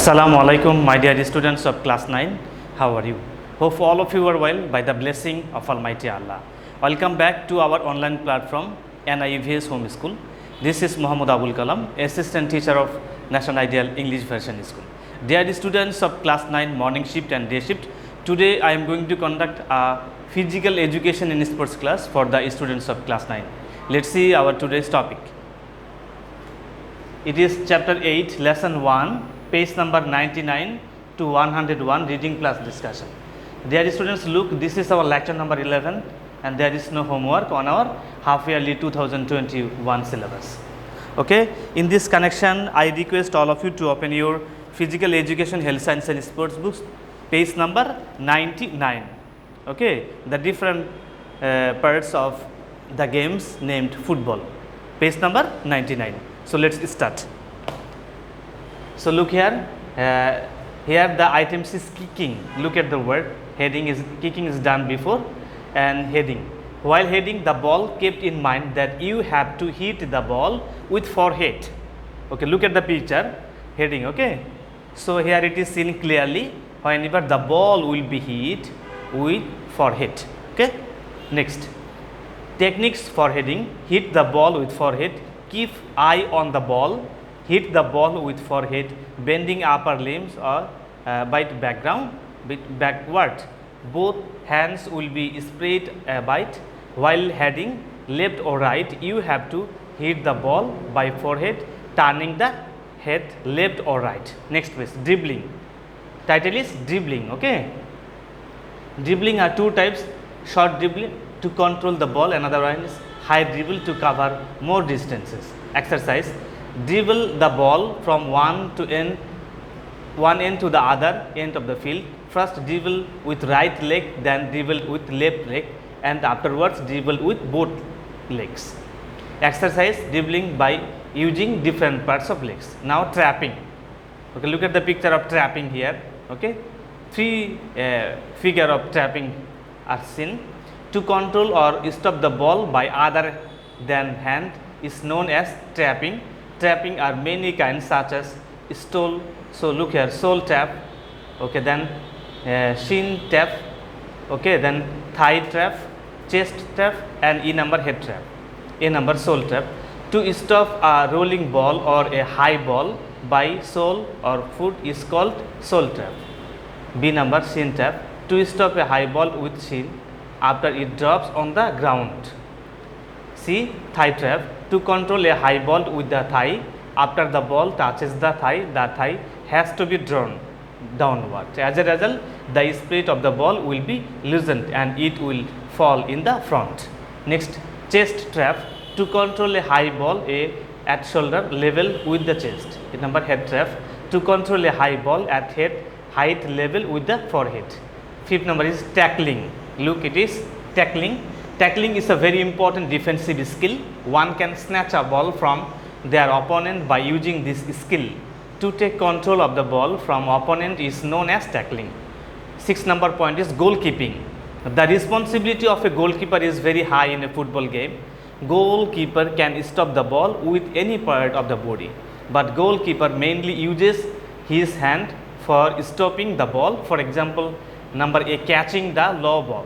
Assalamu alaikum, my dear students of class 9. How are you? Hope all of you are well by the blessing of Almighty Allah. Welcome back to our online platform NIVS Home School. This is Muhammad Abul Kalam, Assistant Teacher of National Ideal English Version School. Dear students of class 9 morning shift and day shift, today I am going to conduct a physical education in sports class for the students of class 9. Let's see our today's topic. It is chapter 8, lesson 1. Page number 99 to 101, reading plus discussion. Dear students, look, this is our lecture number 11 and there is no homework on our half yearly 2021 syllabus. Okay, in this connection I request all of you to open your physical education, health science and sports books, page number 99. Okay, the different parts of the games named football, page number 99. So let's start. So look here, here the items is kicking. Look at the word, heading is kicking is done before and heading. While heading, the ball kept in mind that you have to hit the ball with forehead. Okay, look at the picture, heading. Okay, so here it is seen clearly whenever the ball will be hit with forehead. Okay, next techniques for heading: hit the ball with forehead, keep eye on the ball, hit the ball with forehead, bending upper limbs or bite background, backward. Both hands will be spread bite. While heading left or right, you have to hit the ball by forehead, turning the head left or right. Next page, dribbling. Title is dribbling. Okay, dribbling are two types: short dribbling to control the ball, another one is high dribble to cover more distances. Exercise: dribble the ball from one end to the other end of the field. First dribble with right leg, then dribble with left leg, and afterwards dribble with both legs. Exercise: dribbling by using different parts of legs. Now trapping. Okay, look at the picture of trapping here. Okay, three figure of trapping are seen. To control or stop the ball by other than hand is known as trapping. Trapping are many kinds such as stole. So look here, sole trap. Okay, then shin trap. Okay, then thigh trap, chest trap, and E number head trap. A number sole trap. To stop a rolling ball or a high ball by sole or foot is called sole trap. B number shin trap. To stop a high ball with shin after it drops on the ground. C thigh trap. To control a high ball with the thigh, after the ball touches the thigh has to be drawn downward. As a result, the spread of the ball will be loosened and it will fall in the front. Next, chest trap. To control a high ball at shoulder level with the chest. Number head trap. To control a high ball at head height level with the forehead. Fifth number is tackling. Look, it is tackling. Tackling is a very important defensive skill. One can snatch a ball from their opponent by using this skill. To take control of the ball from opponent is known as tackling. Sixth number point is goalkeeping. The responsibility of a goalkeeper is very high in a football game. Goalkeeper can stop the ball with any part of the body, but goalkeeper mainly uses his hand for stopping the ball. For example, number A, catching the low ball.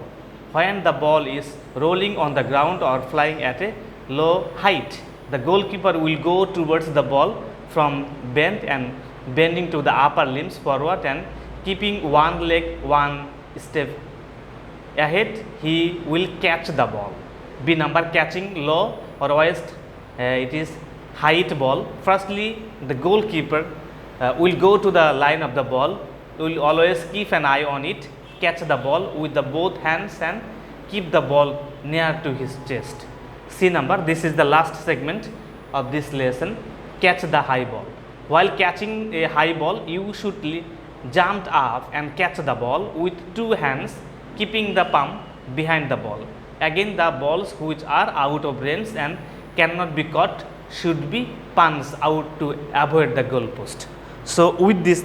When the ball is rolling on the ground or flying at a low height, the goalkeeper will go towards the ball from bending to the upper limbs forward and keeping one leg one step ahead. He will catch the ball. B number, catching low or waist. It is height ball. Firstly, the goalkeeper will go to the line of the ball. Will always keep an eye on it, catch the ball with the both hands and keep the ball near to his chest. C number, this is the last segment of this lesson, catch the high ball. While catching a high ball, you should jump up and catch the ball with two hands, keeping the palm behind the ball. Again, the balls which are out of range and cannot be caught should be punched out to avoid the goal post. So with this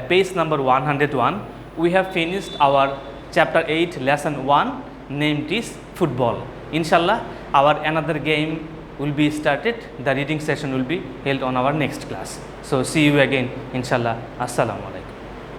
page number 101, we have finished our chapter 8 lesson 1 named is football. Inshallah, our another game will be started. The reading session will be held on our next class. So see you again inshallah. Assalamu alaikum.